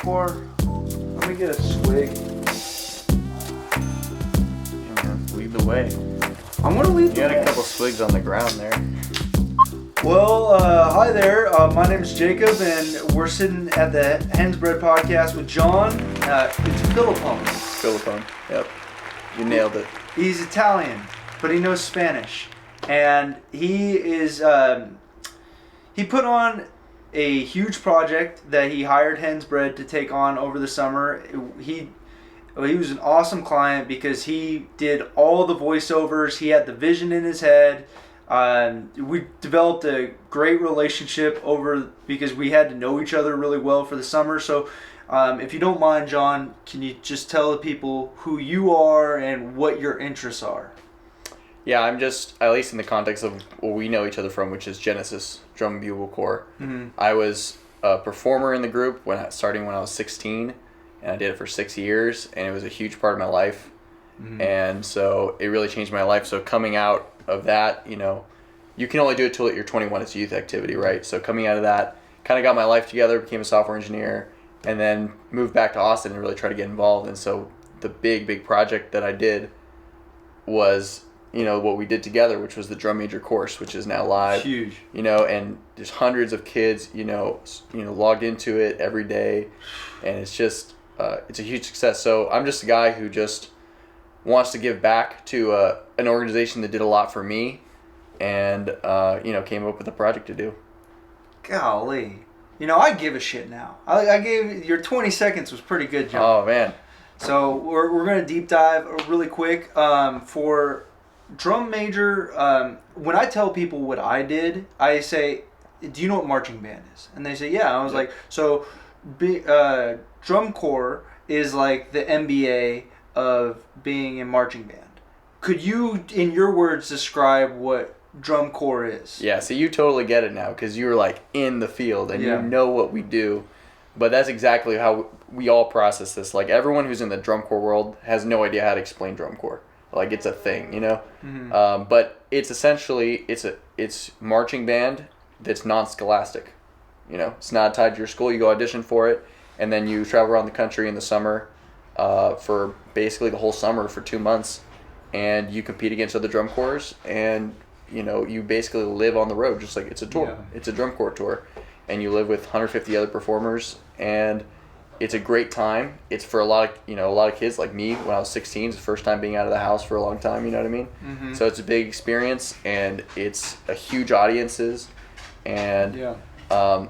Corps. Let me get a swig. Yeah, man, lead the way. I'm gonna lead the way. You had a couple swigs on the ground there. Well, hi there. My name's Jacob, and we're sitting at the Hens Bread Podcast with John. It's Filippone. Filippone. Yep. You nailed it. He's Italian, but he knows Spanish, and he is. He put on a huge project that he hired Hens Bread to take on over the summer. He was an awesome client because he did all the voiceovers. He had the vision in his head. We developed a great relationship because we had to know each other really well for the summer. So if you don't mind, John, can you just tell the people who you are and what your interests are? Yeah, I'm just, at least in the context of what we know each other from, which is Genesis, Drum and Bugle Corps. Mm-hmm. I was a performer in the group starting when I was 16, and I did it for 6 years, and it was a huge part of my life. Mm-hmm. And so it really changed my life. So coming out of that, you can only do it till you're 21. It's a youth activity, right? So coming out of that, kind of got my life together, became a software engineer, and then moved back to Austin and really tried to get involved. And so the big project that I did was, what we did together, which was the Drum Major course, which is now live. Huge. And there's hundreds of kids, logged into it every day, and it's just, it's a huge success. So I'm just a guy who just wants to give back to an organization that did a lot for me, and came up with a project to do. Golly. I give a shit now. I gave your 20 seconds was pretty good, John. Oh man. So we're gonna deep dive really quick for Drum Major. When I tell people what I did, I say, "Do you know what marching band is?" And they say, "Yeah." I was like, "So, Drum Corps is like the MBA of being in marching band." Could you, in your words, describe what Drum Corps is? Yeah, so you totally get it now because you're like in the field and Yeah. you know what we do. But that's exactly how we all process this. Like everyone who's in the drum corps world has no idea how to explain drum corps. Like it's a thing, Mm-hmm. But it's essentially it's marching band that's non-scholastic. It's not tied to your school. You go audition for it, and then you travel around the country in the summer for basically the whole summer for 2 months, and you compete against other drum corps, and you basically live on the road just like it's a tour. Yeah. It's a drum corps tour, and you live with 150 other performers, and it's a great time. It's for a lot of kids like me when I was 16. It's the first time being out of the house for a long time. You know what I mean? Mm-hmm. So it's a big experience, and it's a huge audiences, and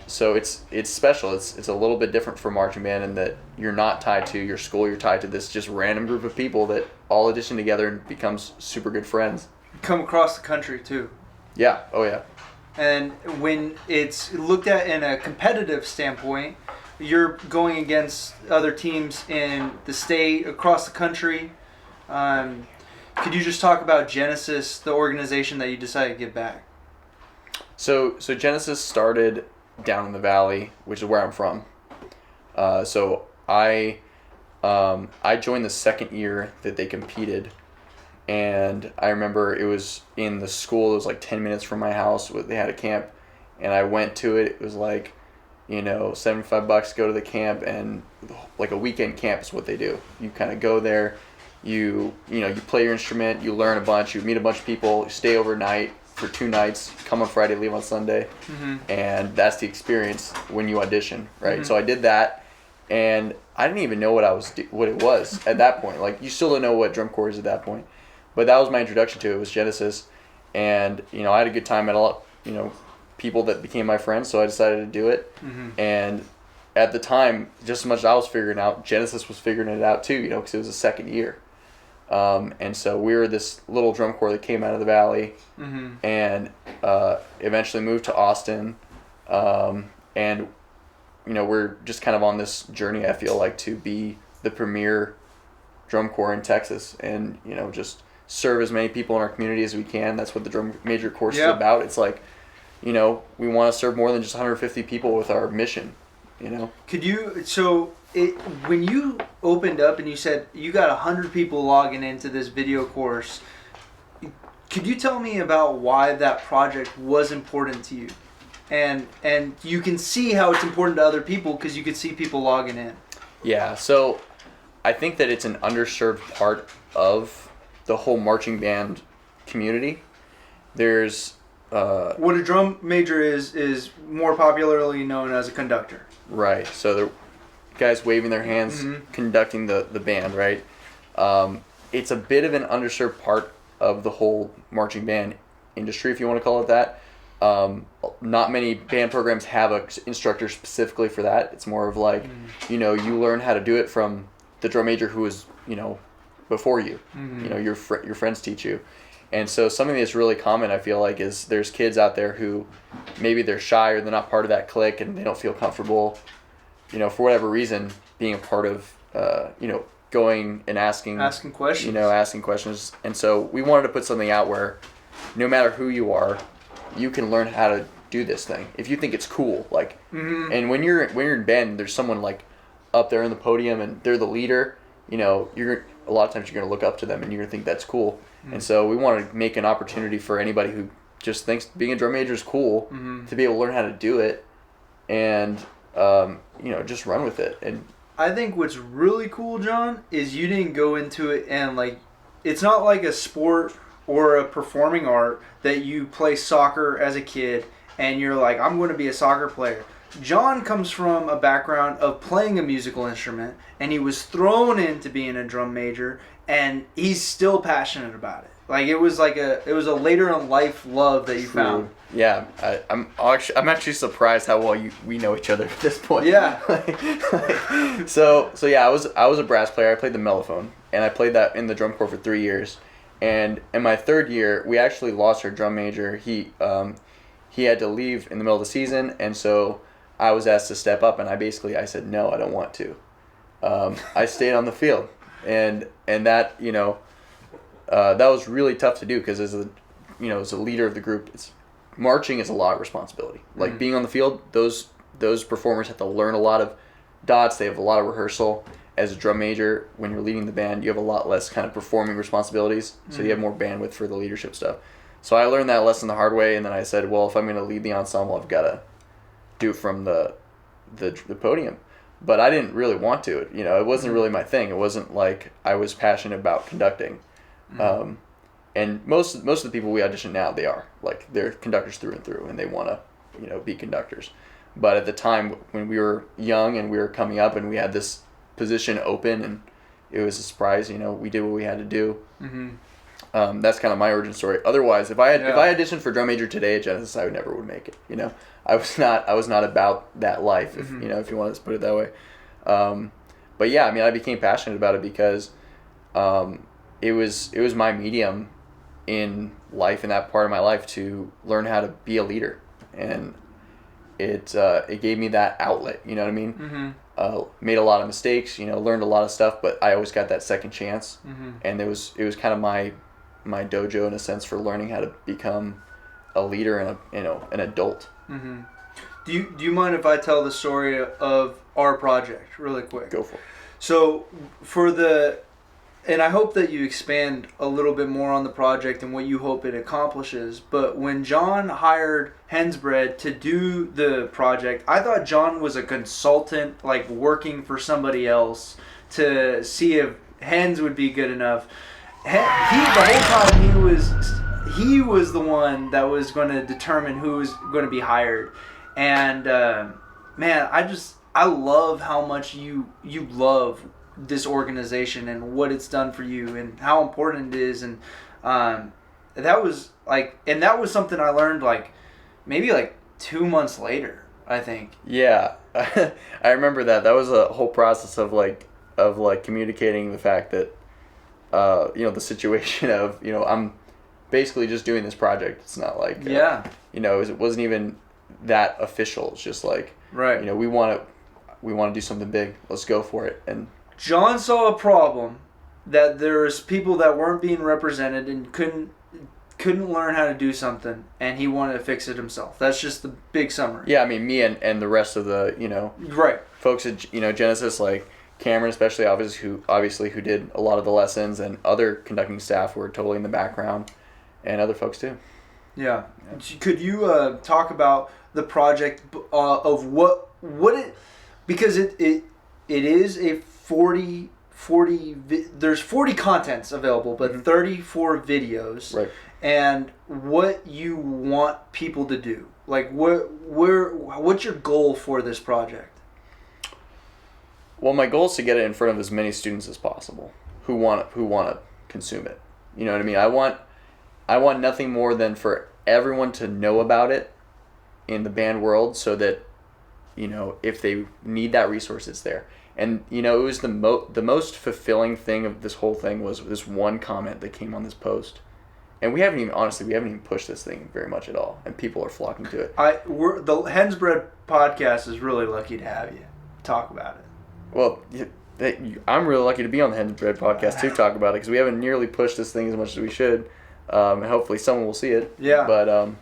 so it's special. It's a little bit different from marching band in that you're not tied to your school. You're tied to this just random group of people that all audition together and becomes super good friends. Come across the country too. Yeah. Oh yeah. And when it's looked at in a competitive standpoint, you're going against other teams in the state, across the country. Could you just talk about Genesis, the organization that you decided to give back? So Genesis started down in the valley, which is where I'm from. So I joined the second year that they competed, and I remember it was in the school. It was like 10 minutes from my house. They had a camp, and I went to it. It was like, $75 go to the camp, and like a weekend camp is what they do. You kind of go there, you play your instrument, you learn a bunch, you meet a bunch of people, you stay overnight for 2 nights, come on Friday, leave on Sunday, Mm-hmm. and that's the experience when you audition, right? Mm-hmm. So I did that, and I didn't even know what it was at that point. Like you still don't know what drum corps is at that point, but that was my introduction to it. Was Genesis, and I had a good time. Met a lot, people that became my friends, so I decided to do it. Mm-hmm. And at the time, just as much as I was figuring it out, Genesis was figuring it out too, because it was the second year. And so we were this little drum corps that came out of the valley, Mm-hmm. and eventually moved to Austin. And we're just kind of on this journey, I feel like, to be the premier drum corps in Texas, and just serve as many people in our community as we can. That's what the Drum Major course is about. It's like, we want to serve more than just 150 people with our mission, Could you, when you opened up and you said you got 100 people logging into this video course, could you tell me about why that project was important to you? and you can see how it's important to other people because you could see people logging in. Yeah, so I think that it's an underserved part of the whole marching band community. There's what a drum major is more popularly known as a conductor. Right. So the guys waving their hands, conducting the band, right? It's a bit of an underserved part of the whole marching band industry, if you want to call it that. Not many band programs have an instructor specifically for that. It's more of like, you learn how to do it from the drum major who was, before you. Your friends teach you. And so something that's really common, I feel like, is there's kids out there who maybe they're shy or they're not part of that clique and they don't feel comfortable, for whatever reason, being a part of, going and asking questions. Asking questions. And so we wanted to put something out where no matter who you are, you can learn how to do this thing. If you think it's cool, like, and when you're in band, there's someone like up there in the podium and they're the leader, you're a lot of times you're going to look up to them and you're going to think that's cool. And so we want to make an opportunity for anybody who just thinks being a drum major is cool to be able to learn how to do it and, just run with it. And I think what's really cool, John, is you didn't go into it and it's not like a sport or a performing art that you play soccer as a kid and you're like, I'm going to be a soccer player. John comes from a background of playing a musical instrument and he was thrown into being a drum major and he's still passionate about it. It was a later in life love that you found. Yeah, I'm actually surprised how well we know each other at this point. Yeah. So yeah, I was a brass player. I played the mellophone and I played that in the drum corps for 3 years. And in my third year, we actually lost our drum major. He had to leave in the middle of the season, and so I was asked to step up, and I said no, I don't want to. I stayed on the field, and that that was really tough to do because as a leader of the group, marching is a lot of responsibility. Like being on the field, those performers have to learn a lot of dots. They have a lot of rehearsal. As a drum major, when you're leading the band, you have a lot less kind of performing responsibilities, so you have more bandwidth for the leadership stuff. So I learned that lesson the hard way, and then I said, well, if I'm going to lead the ensemble, I've got to do it from the podium. But I didn't really want to. It wasn't really my thing. It wasn't like I was passionate about conducting. And most of the people we audition now, they are. They're conductors through and through, and they want to, be conductors. But at the time, when we were young and we were coming up and we had this position open and it was a surprise, we did what we had to do. That's kind of my origin story. Otherwise, if I auditioned for drum major today at Genesis, I never would make it. I was not about that life, if you want to put it that way. But yeah, I became passionate about it because it was my medium in life, in that part of my life, to learn how to be a leader, and it gave me that outlet. You know what I mean? Made a lot of mistakes, learned a lot of stuff, but I always got that second chance, and it was kind of my dojo in a sense for learning how to become a leader and an adult. Do you mind if I tell the story of our project really quick? Go for it. So and I hope that you expand a little bit more on the project and what you hope it accomplishes. But when John hired Hensbread to do the project, I thought John was a consultant, working for somebody else to see if Hens would be good enough. The whole time he was the one that was going to determine who was going to be hired. And man, I love how much you love this organization and what it's done for you and how important it is, and that was something I learned maybe 2 months later, I think. Yeah. I remember that was a whole process of communicating the fact that the situation of I'm basically just doing this project. It's not it wasn't even that official. It's just right. We want to do something big. Let's go for it. And John saw a problem that there's people that weren't being represented and couldn't learn how to do something, and he wanted to fix it himself. That's just the big summary. Yeah, me and the rest of the right folks at Genesis, like Cameron especially, obviously who did a lot of the lessons, and other conducting staff were totally in the background, and other folks too. Yeah. Could you talk about the project of what it, because it is a 40 there's 40 contents available, but 34 videos. Right. And what you want people to do. Like what's your goal for this project? Well, my goal is to get it in front of as many students as possible who want to consume it. You know what I mean? I want nothing more than for everyone to know about it in the band world, so that, you know, if they need that resource, it's there. And, you know, it was the most fulfilling thing of this whole thing was this one comment that came on this post. And we haven't even pushed this thing very much at all, and people are flocking to it. The Hensbread podcast is really lucky to have you talk about it. Well, I'm really lucky to be on the Hensbread podcast to talk about it, because we haven't nearly pushed this thing as much as we should, and hopefully someone will see it. Yeah. But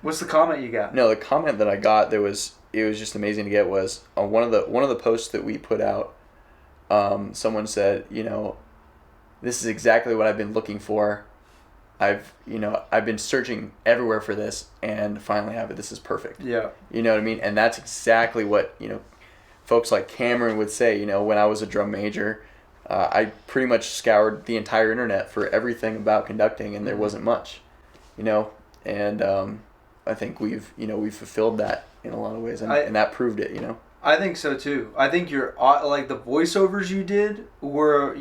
what's the comment you got? No, the comment that I got it was just amazing to get was on one of the posts that we put out. Someone said, you know, this is exactly what I've been looking for. I've been searching everywhere for this, and finally have it. This is perfect. Yeah. You know what I mean? And that's exactly what, you know, folks like Cameron would say. You know, when I was a drum major, I pretty much scoured the entire internet for everything about conducting, and there wasn't much. You know, and I think we've fulfilled that in a lot of ways, and that proved it. You know. I think so too. I think you're like the voiceovers you did you're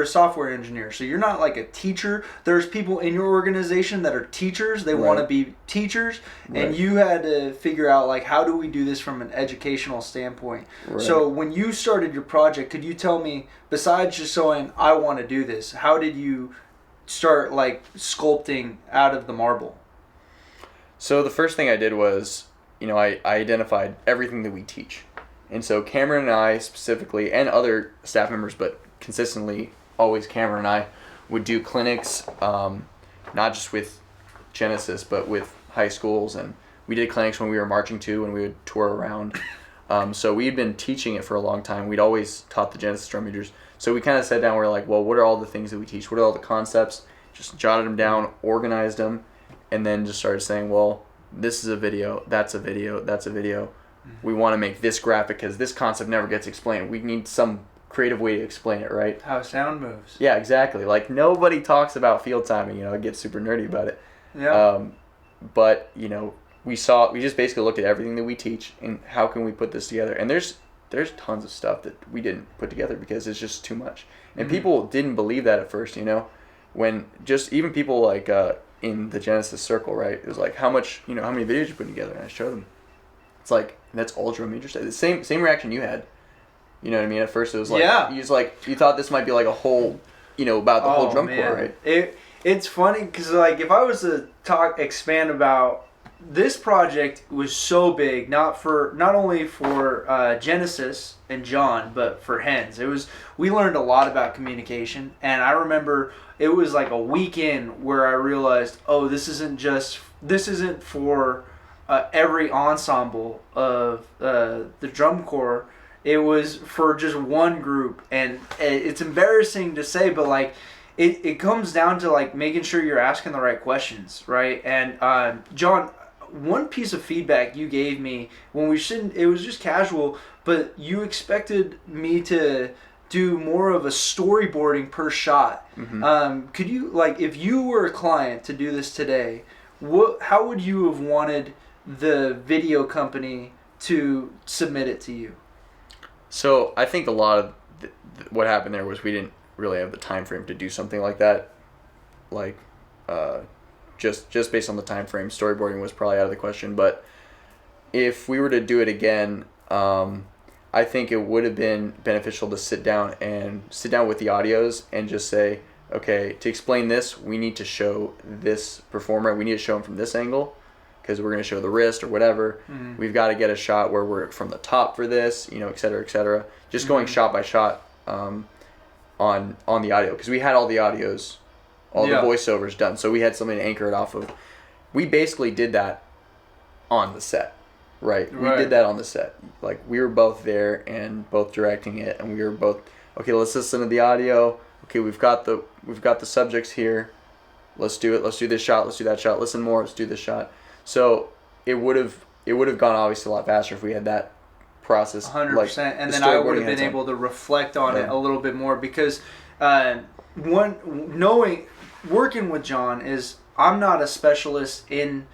a software engineer, so you're not like a teacher. There's people in your organization that are teachers. They want to be teachers, and you had to figure out like, how do we do this from an educational standpoint? Right. So when you started your project, could you tell me, besides just saying I want to do this, how did you start like sculpting out of the marble? So the first thing I did was, you know, I identified everything that we teach. And so Cameron and I specifically, and other staff members, but consistently always Cameron and I, would do clinics, not just with Genesis, but with high schools. And we did clinics when we were marching too, and we would tour around. So we had been teaching it for a long time. We'd always taught the Genesis drum majors. So we kind of sat down, we were like, well, what are all the things that we teach? What are all the concepts? Just jotted them down, organized them, and then just started saying, well, this is a video, that's a video, that's a video. We want to make this graphic because this concept never gets explained. We need some creative way to explain it, right? How sound moves. Yeah, exactly. Like, nobody talks about field timing, you know, I get super nerdy about it. Yeah. But, you know, we just basically looked at everything that we teach and how can we put this together. And there's tons of stuff that we didn't put together because it's just too much. And people didn't believe that at first, you know, when just even people like, in the Genesis circle, right? It was like, how many videos you put together? And I showed them. It's like, that's all drum major stuff. The same reaction you had. You know what I mean? At first it was like, you thought this might be like a whole, you know, about the whole drum corps, right? It's funny because like, if I was to expand about this project, was so big, not only for Genesis and John, but for Hens. We learned a lot about communication, and I remember it was like a weekend where I realized, oh, this isn't for every ensemble of the drum corps. It was for just one group, and it's embarrassing to say, but like it comes down to like making sure you're asking the right questions, right? And John, one piece of feedback you gave me when it was just casual, but you expected me to do more of a storyboarding per shot. Could you, like, if you were a client to do this today, how would you have wanted the video company to submit it to you? So I think a lot of what happened there was we didn't really have the time frame to do something like that. Like, just based on the time frame, storyboarding was probably out of the question. But if we were to do it again, I think it would have been beneficial to sit down with the audios and just say, okay, to explain this, we need to show this performer. We need to show him from this angle because we're going to show the wrist or whatever. We've got to get a shot where we're from the top for this, you know, et cetera, et cetera. Just going shot by shot on the audio, because we had all the audios, all the voiceovers done. So we had something to anchor it off of. We basically did that on the set. Right. We did that on the set. Like, we were both there and both directing it, and we were both, okay, let's listen to the audio. Okay, we've got the subjects here. Let's do it. Let's do this shot. Let's do that shot. Listen more. Let's do this shot. So it would have gone obviously a lot faster if we had that process. 100%, and the then I would have storyboarding been had able to reflect on it Yeah. a little bit more because working with John is I'm not a specialist in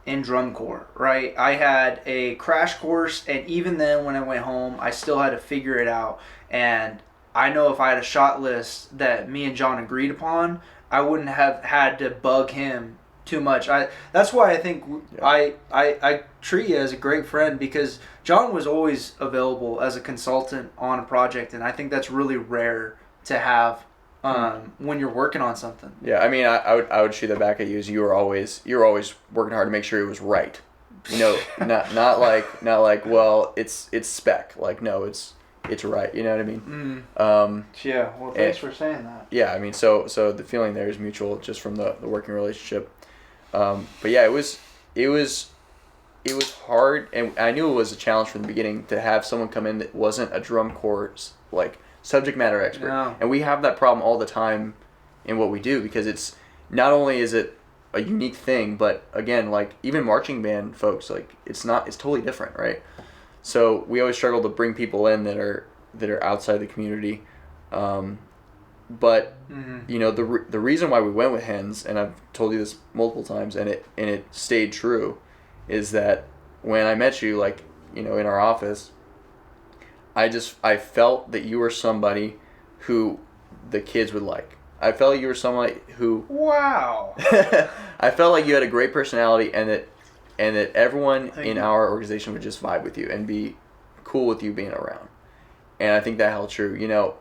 drum corps, right? I had a crash course, and even then when I went home, I still had to figure it out. And I know if I had a shot list that me and John agreed upon, I wouldn't have had to bug him too much. That's why I think Yeah. I treat you as a great friend, because John was always available as a consultant on a project, and I think that's really rare to have when you're working on something. Yeah, I mean, I would shoot that back at you. As you were always working hard to make sure it was right. You know, not like well, it's spec. Like no, it's right. You know what I mean? Yeah. Well, thanks for saying that. Yeah, I mean, so the feeling there is mutual just from the working relationship. But yeah, it was hard, and I knew it was a challenge from the beginning to have someone come in that wasn't a drum corps like subject matter expert. No. And we have that problem all the time in what we do, because it's not only is it a unique thing, but again, like even marching band folks, like it's totally different, right? So we always struggle to bring people in that are outside the community. But you know, the reason why we went with hens, and I've told you this multiple times, and it stayed true, is that when I met you, like, you know, in our office, I felt that you were somebody who the kids would like. I felt you were somebody who Wow. I felt like you had a great personality, and that everyone in our organization would just vibe with you and be cool with you being around. And I think that held true. You know,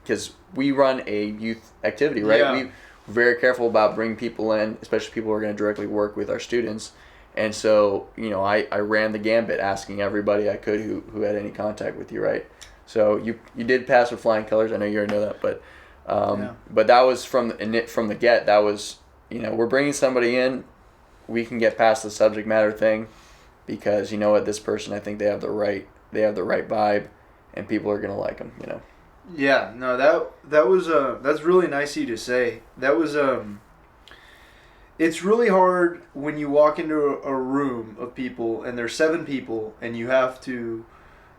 because we run a youth activity, right? Yeah. We're very careful about bringing people in, especially people who are going to directly work with our students. And so, you know, I ran the gambit, asking everybody I could who had any contact with you, right? So you did pass with flying colors. I know you already know that, but but that was from the get. That was, you know, we're bringing somebody in, we can get past the subject matter thing, because you know what, this person, I think they have the right vibe, and people are gonna like them, you know. Yeah, no, that was that's really nice of you to say. That was it's really hard when you walk into a room of people and there's 7 people and you have to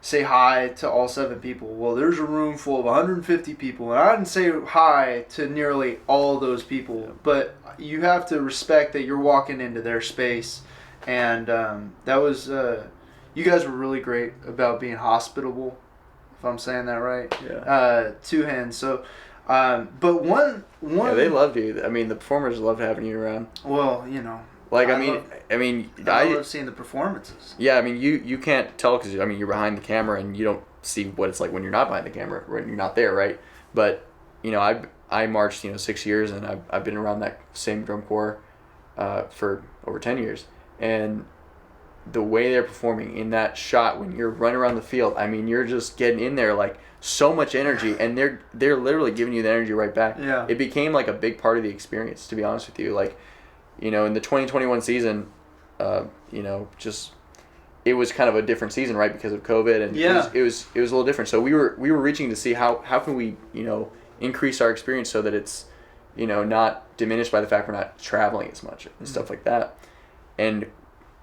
say hi to all 7 people. Well, there's a room full of 150 people, and I didn't say hi to nearly all those people, but you have to respect that you're walking into their space, and that was you guys were really great about being hospitable, if I'm saying that right. Yeah. To hens. So, but one. Yeah, they loved you. I mean, the performers loved having you around. Well, you know. Like, I love seeing the performances. Yeah, I mean, you can't tell, because I mean, you're behind the camera and you don't see what it's like when you're not behind the camera, when you're not there, right? But you know, I marched 6 years, and I've been around that same drum corps for over 10 years, and the way they're performing in that shot when you're running around the field, I mean, you're just getting in there like so much energy, and they're literally giving you the energy right back. Yeah. It became like a big part of the experience, to be honest with you. Like, you know, in the 2021 season, you know, just it was kind of a different season, right, because of COVID, and it was a little different. So we were reaching to see how can we, you know, increase our experience so that it's, you know, not diminished by the fact we're not traveling as much and stuff like that. And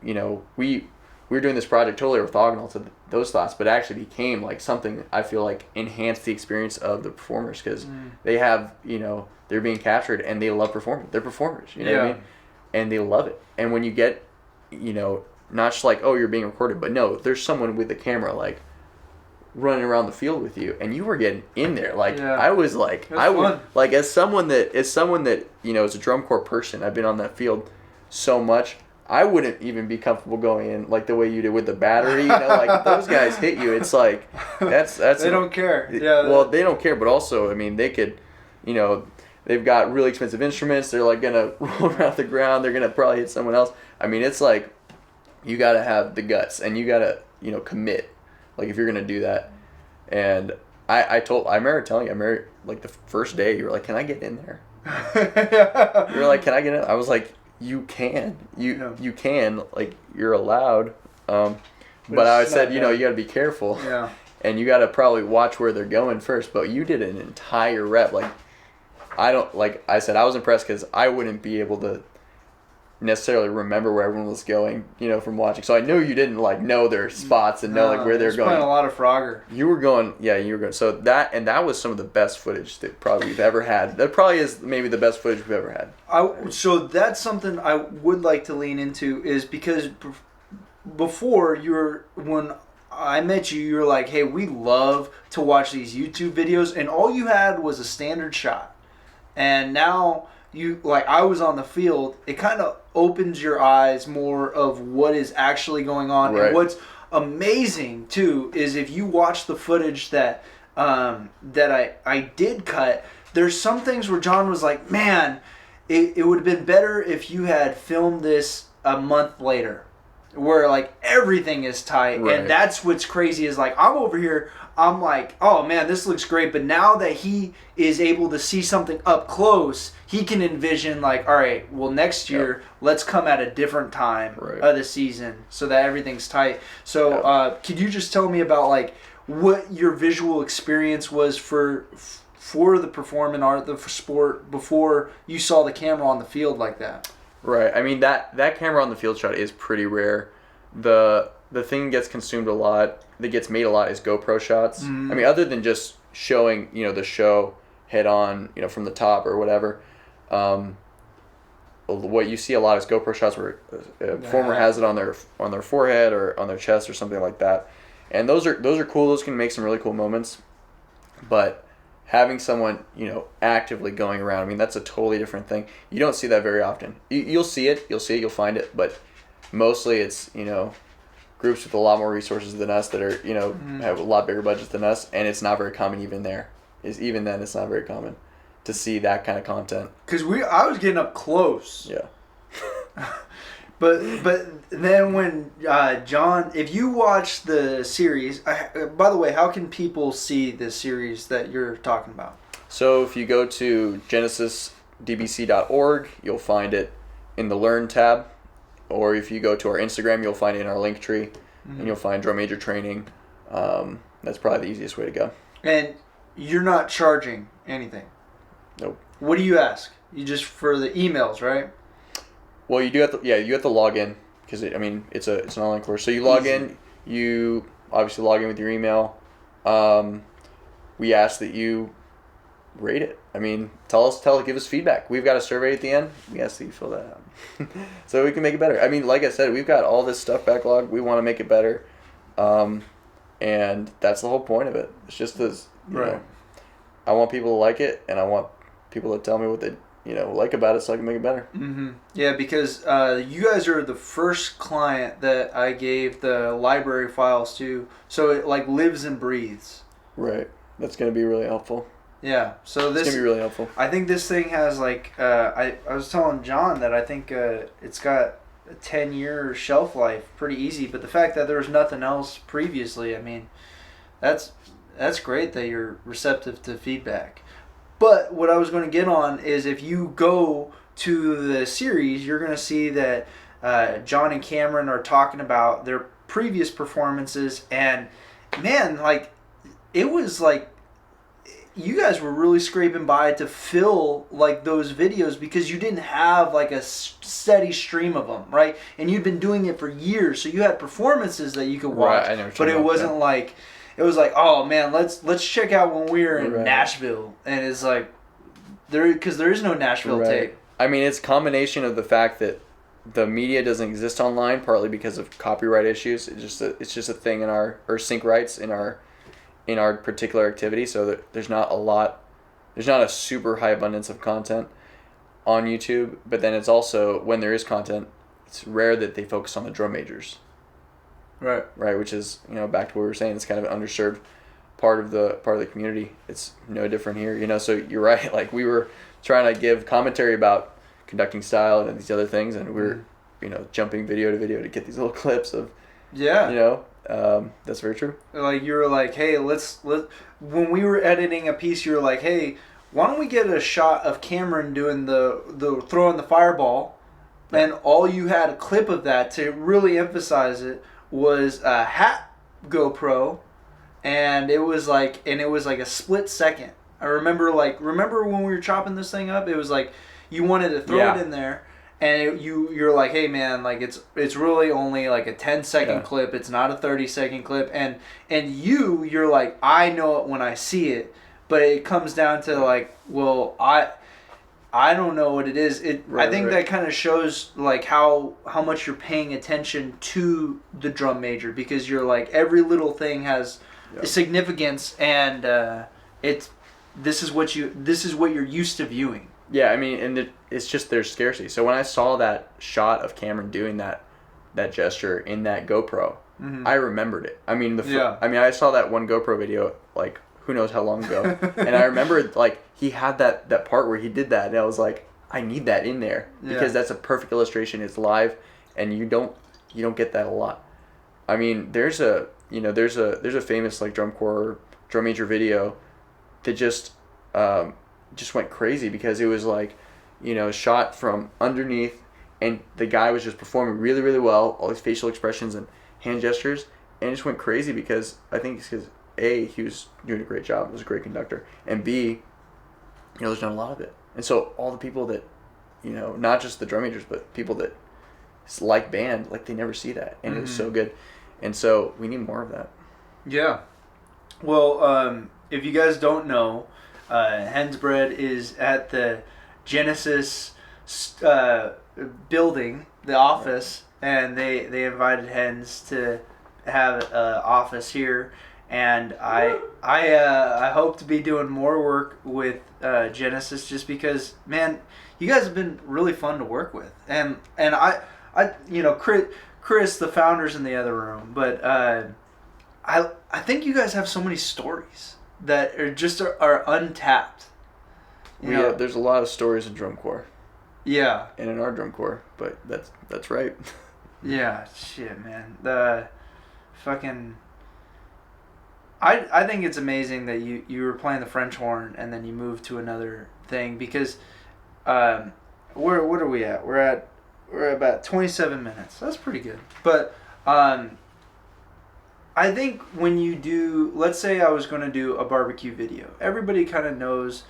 you know, we were doing this project totally orthogonal to those thoughts, but it actually became like something I feel like enhanced the experience of the performers, because they have, you know, they're being captured and they love performing. They're performers, you know what I mean? And they love it. And when you get, you know, not just like, oh, you're being recorded, but no, there's someone with a camera like running around the field with you, and you were getting in there. Like I was like, like as someone that you know, as a drum corps person, I've been on that field so much. I wouldn't even be comfortable going in like the way you did with the battery. You know, like those guys hit you. It's like that's they don't care. Yeah. Well, they don't care, but also, I mean, they could, you know, they've got really expensive instruments. They're like gonna roll around the ground. They're gonna probably hit someone else. I mean, it's like you gotta have the guts, and you gotta, you know, commit. Like if you're gonna do that. And I remember telling you, like the first day, you were like, "Can I get in there?" You were like, "Can I get in?" I was like, you can, you can, like you're allowed, but I said, you know, you got to be careful, and you got to probably watch where they're going first. But you did an entire rep. Like I said, I was impressed, because I wouldn't be able to necessarily remember where everyone was going, from watching. So I know you didn't like know their spots and know like where they're going. Playing a lot of Frogger. You were going. So that was some of the best footage that probably we've ever had. That probably is maybe the best footage we've ever had. So that's something I would like to lean into, is because before when I met you, you were like, hey, we love to watch these YouTube videos, and all you had was a standard shot. And now I was on the field, it kind of opens your eyes more of what is actually going on. Right. And what's amazing too is if you watch the footage that I did cut, there's some things where John was like, man, it would have been better if you had filmed this a month later, where like everything is tight. Right. And that's what's crazy is like I'm over here, I'm like, oh man, this looks great. But now that he is able to see something up close, he can envision like, all right, well, next year, let's come at a different time of the season so that everything's tight. So could you just tell me about like what your visual experience was for the performing art, the sport, before you saw the camera on the field like that? Right. I mean, that camera on the field shot is pretty rare. The thing gets consumed a lot, that gets made a lot, is GoPro shots. Mm. I mean, other than just showing, the show head on, from the top or whatever. What you see a lot is GoPro shots where a performer has it on their forehead or on their chest or something like that. And those are cool. Those can make some really cool moments. But having someone, actively going around, I mean, that's a totally different thing. You don't see that very often. You'll see it, you'll find it, but mostly it's, groups with a lot more resources than us that are, have a lot bigger budgets than us, and it's not very common even there. Even then, it's not very common to see that kind of content. Because I was getting up close. Yeah. But then when John, if you watch the series, by the way, how can people see the series that you're talking about? So if you go to genesisdbc.org, you'll find it in the Learn tab. Or if you go to our Instagram, you'll find it in our link tree, and you'll find Drum Major Training. That's probably the easiest way to go. And you're not charging anything? Nope. What do you ask? You just for the emails, right? Well, you have to log in, because it's an online course. So you log in, you obviously log in with your email. We ask that you rate it. I mean, give us feedback. We've got a survey at the end. We ask that you fill that out, so we can make it better. I mean, like I said, we've got all this stuff backlogged. We want to make it better, and that's the whole point of it. It's just this, I want people to like it, and I want people to tell me what they like about it, so I can make it better. Mm-hmm. Yeah, because you guys are the first client that I gave the library files to, so it like lives and breathes. Right. That's going to be really helpful. Yeah. So this it's going to be really helpful. I think this thing has like I was telling John that I think it's got a 10-year shelf life, pretty easy. But the fact that there was nothing else previously, I mean, that's great that you're receptive to feedback. But what I was going to get on is if you go to the series, you're going to see that John and Cameron are talking about their previous performances, and man, like it was like you guys were really scraping by to fill like those videos because you didn't have like a steady stream of them, right? And you'd been doing it for years, so you had performances that you could watch, right, but it wasn't like. It was like, oh man, let's check out when we were in Nashville, and it's like there is no Nashville tape. I mean, it's a combination of the fact that the media doesn't exist online, partly because of copyright issues. It's just a thing in our sync rights in our particular activity. So that there's not a super high abundance of content on YouTube. But then it's also, when there is content, it's rare that they focus on the drum majors. Right, which is, back to what we were saying, it's kind of an underserved part of the community. It's no different here, so you're right. Like, we were trying to give commentary about conducting style and these other things, and we were, jumping video to video to get these little clips of, that's very true. Like, you were like, hey, when we were editing a piece, you were like, hey, why don't we get a shot of Cameron doing the throwing the fireball, and all you had a clip of that to really emphasize it was a hat GoPro, and it was like a split second. I remember when we were chopping this thing up, it was like you wanted to throw it in there, and you're like, hey man, like it's really only like a 10-second clip. It's not a 30-second clip, and you're like, I know it when I see it, but it comes down to like, well, I don't know what it is. I think that kind of shows like how much you're paying attention to the drum major, because you're like, every little thing has significance, and this is what you're used to viewing. Yeah, I mean, and it's just there's scarcity. So when I saw that shot of Cameron doing that gesture in that GoPro, I remembered it. I mean, I saw that one GoPro video like who knows how long ago, and I remember like he had that part where he did that, and I was like, I need that in there because that's a perfect illustration. It's live, and you don't get that a lot. I mean, there's a famous like drum major video that just went crazy because it was like, shot from underneath, and the guy was just performing really, really well, all these facial expressions and hand gestures, and it just went crazy because I think it's because A, he was doing a great job, was a great conductor, and B, there's not a lot of it. And so all the people that, not just the drum majors, but people that like band, like they never see that, and it was so good. And so we need more of that. Yeah. Well, if you guys don't know, Hen's Bread is at the Genesis building, the office, and they invited Hens to have an office here, and I hope to be doing more work with Genesis, just because, man, you guys have been really fun to work with, and I Chris, the founder's in the other room, but I think you guys have so many stories that are untapped. There's a lot of stories in drum corps. Yeah. And in our drum corps, but that's right. Yeah, shit, man. The fucking. I think it's amazing that you were playing the French horn and then you moved to another thing, because, what are we at? We're at about 27 minutes. That's pretty good. But I think when you do, let's say I was going to do a barbecue video. Everybody kind of knows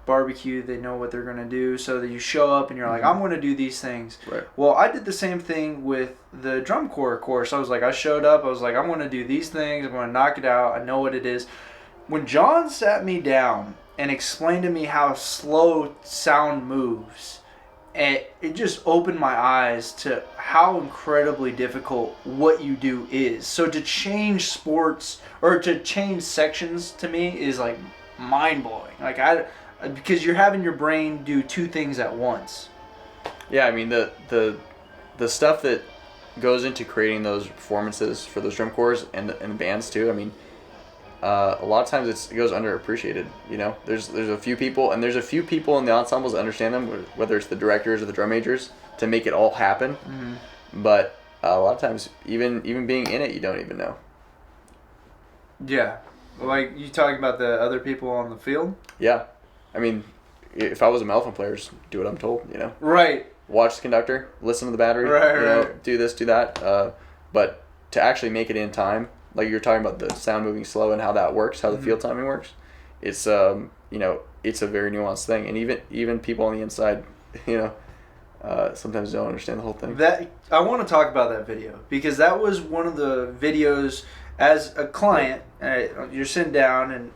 barbecue. They know what they're going to do. So that you show up and you're like, I'm going to do these things. Right. Well, I did the same thing with the drum corps course. I was like, I showed up. I was like, I'm going to do these things. I'm going to knock it out. I know what it is. When John sat me down and explained to me how slow sound moves, it just opened my eyes to how incredibly difficult what you do is. So to change sports or to change sections to me is like mind-blowing. Like because you're having your brain do two things at once. Yeah, I mean the stuff that goes into creating those performances for those drum corps and the bands too. I mean, a lot of times it goes underappreciated. There's a few people, and there's a few people in the ensembles that understand them, whether it's the directors or the drum majors, to make it all happen. But a lot of times, even being in it, you don't even know. Yeah, like you talking about the other people on the field. Yeah, I mean, if I was a mellophone player, just do what I'm told. Right. Watch the conductor, listen to the battery. Right. Do this, do that. But to actually make it in time. Like you're talking about the sound moving slow and how that works, how the field timing works. It's it's a very nuanced thing, and even people on the inside, sometimes don't understand the whole thing. That I want to talk about that video, because that was one of the videos as a client. You're sitting down and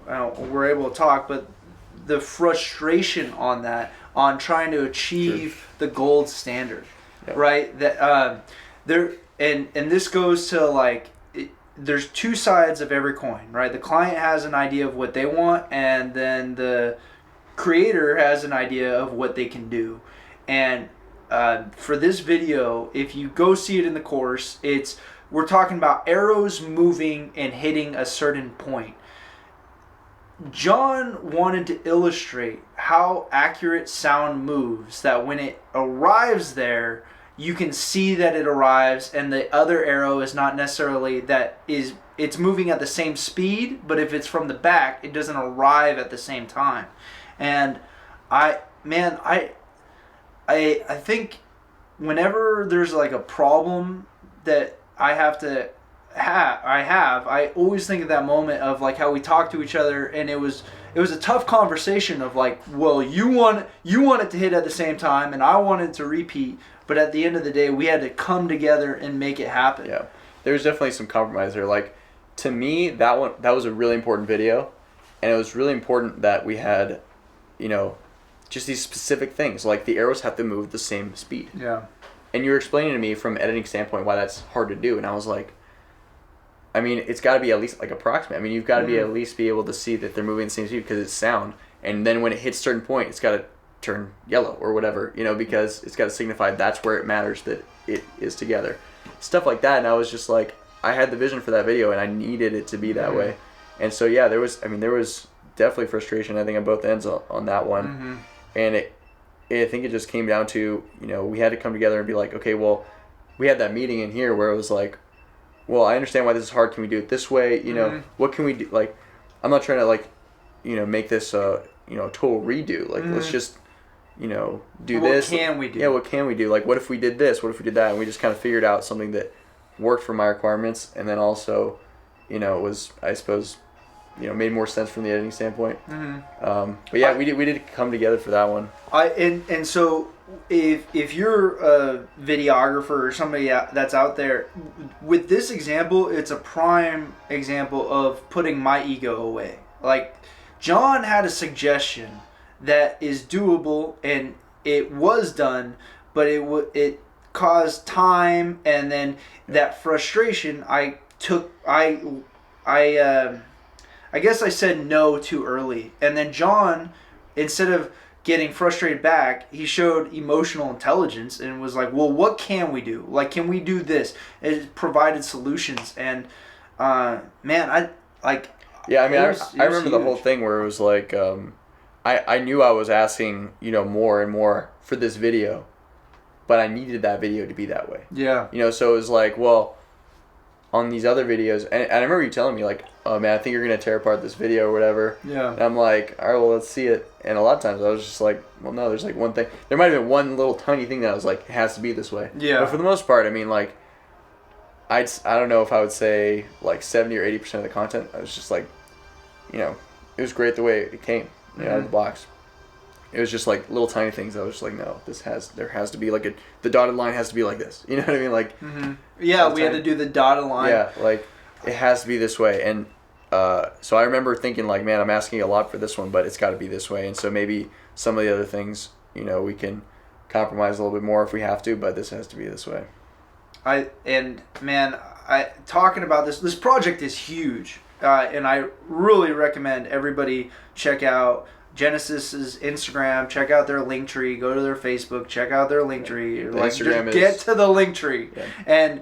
we're able to talk, but the frustration on trying to achieve the gold standard, right? That and this goes to like. There's two sides of every coin, right? The client has an idea of what they want, and then the creator has an idea of what they can do. And for this video, if you go see it in the course, we're talking about arrows moving and hitting a certain point. John wanted to illustrate how accurate sound moves, that when it arrives there, you can see that it arrives, and the other arrow is not necessarily it's moving at the same speed, but if it's from the back, it doesn't arrive at the same time. And I think whenever there's like a problem that I always think of that moment of like how we talked to each other, and it was it was a tough conversation of like, well, you want it to hit at the same time, and I wanted to repeat, but at the end of the day, we had to come together and make it happen. Yeah, there was definitely some compromise there. Like, to me, that was a really important video, and it was really important that we had, just these specific things. Like, the arrows have to move the same speed. Yeah. And you were explaining to me from an editing standpoint why that's hard to do, and I was like, I mean, it's got to be at least like approximate. I mean, you've got to be at least be able to see that they're moving the same speed because it's sound. And then when it hits a certain point, it's got to turn yellow or whatever, because it's got to signify that's where it matters that it is together. Stuff like that. And I was just like, I had the vision for that video and I needed it to be that way. And so, yeah, there was definitely frustration, I think, on both ends on that one. And I think it just came down to, we had to come together and be like, okay, well, we had that meeting in here where it was like, well, I understand why this is hard. Can we do it this way? What can we do? Like, I'm not trying to make this a total redo. Like, let's just do this. What can we do? Yeah, what can we do? Like, what if we did this? What if we did that? And we just kind of figured out something that worked for my requirements, and then also, was, I suppose, made more sense from the editing standpoint. But yeah, we did come together for that one. And so if you're a videographer or somebody that's out there, with this example, it's a prime example of putting my ego away. Like, John had a suggestion that is doable, and it was done, but it caused time, and then that frustration. I guess I said no too early, and then John, instead of getting frustrated back, he showed emotional intelligence and was like, well, what can we do? Like, can we do this? It provided solutions, and man, I remember the whole thing where it was like, I knew I was asking, more and more for this video, but I needed that video to be that way. Yeah. So it was like, well, on these other videos, and I remember you telling me, like, oh man, I think you're going to tear apart this video or whatever. Yeah. And I'm like, all right, well, let's see it. And a lot of times I was just like, well, no, there's like one thing. There might have been one little tiny thing that I was like, it has to be this way. Yeah. But for the most part, I mean, like, I don't know if I would say like 70 or 80% of the content, I was just like, it was great the way it came, out of the box. It was just like little tiny things. I was just like, no, there has to be like the dotted line has to be like this. You know what I mean? Like, yeah, we had to do the dotted line. Yeah, like it has to be this way. And so I remember thinking like, man, I'm asking a lot for this one, but it's got to be this way. And so maybe some of the other things, we can compromise a little bit more if we have to, but this has to be this way. Talking about this project is huge, and I really recommend everybody check out Genesis's Instagram, check out their link tree, go to their Facebook, check out their link tree. Get to the link tree and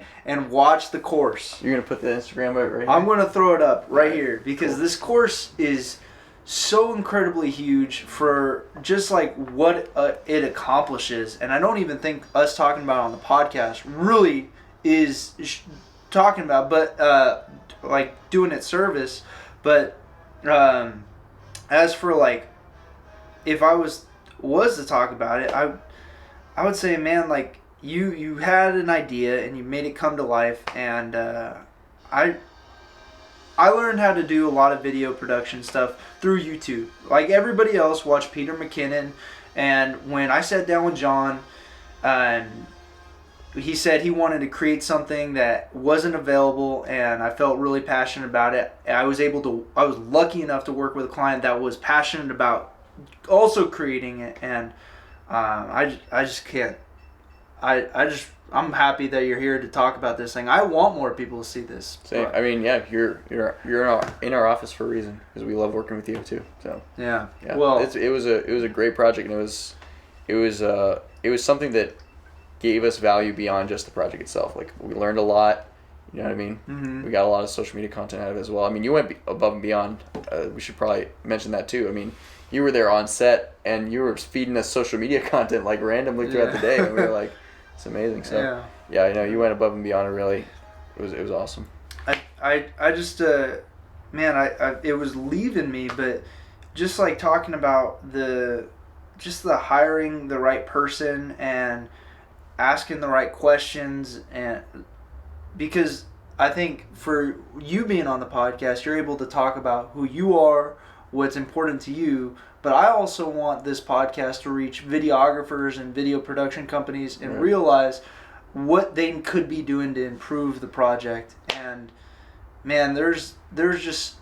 watch the course. You're gonna put the Instagram right here? I'm gonna throw it up right here because this course is so incredibly huge for just like what it accomplishes, and I don't even think us talking about it on the podcast really is talking about, but like doing it service. But as for like, if I was to talk about it, I would say, man, like you had an idea and you made it come to life, and I learned how to do a lot of video production stuff through YouTube. Like everybody else, watched Peter McKinnon, and when I sat down with John, he said he wanted to create something that wasn't available, and I felt really passionate about it. I was lucky enough to work with a client that was passionate about also creating it, and I just can't. I'm happy that you're here to talk about this thing. I want more people to see this. Same. I mean, yeah, you're in our office for a reason because we love working with you too. So yeah. Well, it was a great project, and it was something that gave us value beyond just the project itself. Like, we learned a lot. You know what I mean? Mm-hmm. We got a lot of social media content out of it as well. I mean, you went above and beyond. We should probably mention that too. I mean, you were there on set, and you were feeding us social media content like randomly throughout the day, and we were like, it's amazing. So yeah, I know you went above and beyond. It really, it was awesome. I just man, it was leaving me, but just like talking about the hiring the right person and asking the right questions, and because I think for you being on the podcast, you're able to talk about who you are, what's important to you. But I also want this podcast to reach videographers and video production companies and realize what they could be doing to improve the project. And man, there's just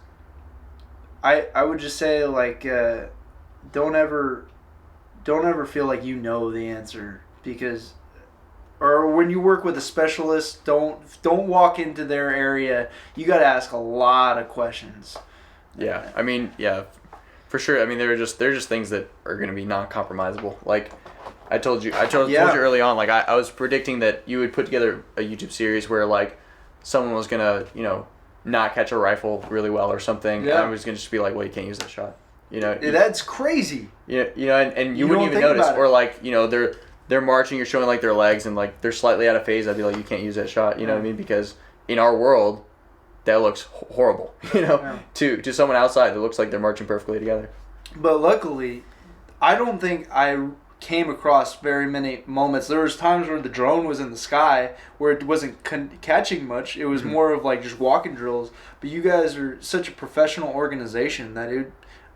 I would just say like don't ever feel like you know the answer, because or when you work with a specialist, don't walk into their area. You got to ask a lot of questions. Yeah, I mean, yeah, for sure. I mean, they're just things that are going to be non-compromisable. Like I told you early on. Like I was predicting that you would put together a YouTube series where like someone was gonna not catch a rifle really well or something. Yeah. And I was gonna just be like, well, you can't use that shot. That's crazy. And you wouldn't even notice, or like they're marching, you're showing like their legs and like they're slightly out of phase. I'd be like, you can't use that shot. You know what I mean? Because in our world, that looks horrible. To someone outside, it looks like they're marching perfectly together. But luckily, I don't think I came across very many moments. There was times where the drone was in the sky where it wasn't catching much. It was more of like just walking drills. But you guys are such a professional organization that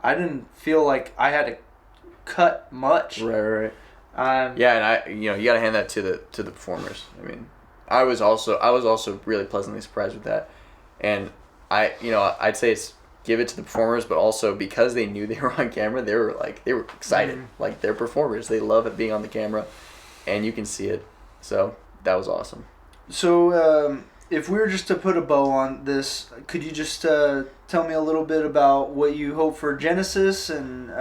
I didn't feel like I had to cut much. Right. Yeah, and you got to hand that to the performers. I mean, I was also really pleasantly surprised with that, and I'd say it's give it to the performers, but also because they knew they were on camera, they were excited. Like they're performers, they love it being on the camera, and you can see it. So that was awesome. So if we were just to put a bow on this, could you just tell me a little bit about what you hope for Genesis, and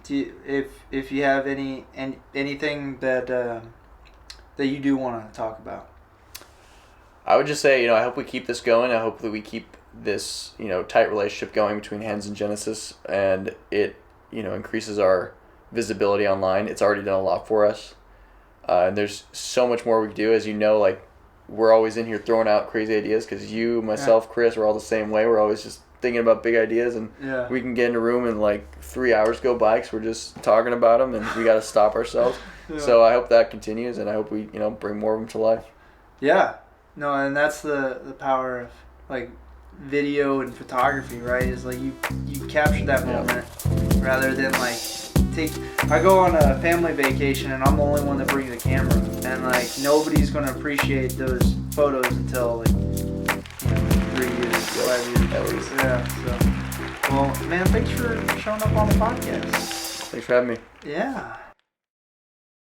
if you have anything that you do want to talk about? I would just say, I hope we keep this going. I hope that we keep this, tight relationship going between Hens and Genesis, and it, increases our visibility online. It's already done a lot for us. And there's so much more we can do. As you know, like, we're always in here throwing out crazy ideas because you, myself, Chris, we're all the same way. We're always just thinking about big ideas, and we can get in a room and like 3 hours go by because we're just talking about them, and we got to stop ourselves. So I hope that continues, and I hope we bring more of them to life. Yeah, no, and that's the power of like video and photography, right? Is like you capture that moment rather than like I go on a family vacation and I'm the only one that brings the camera, and like nobody's gonna appreciate those photos until like 3 years, 5 years. Yeah. So, well, man, thanks for showing up on the podcast. Thanks for having me. Yeah.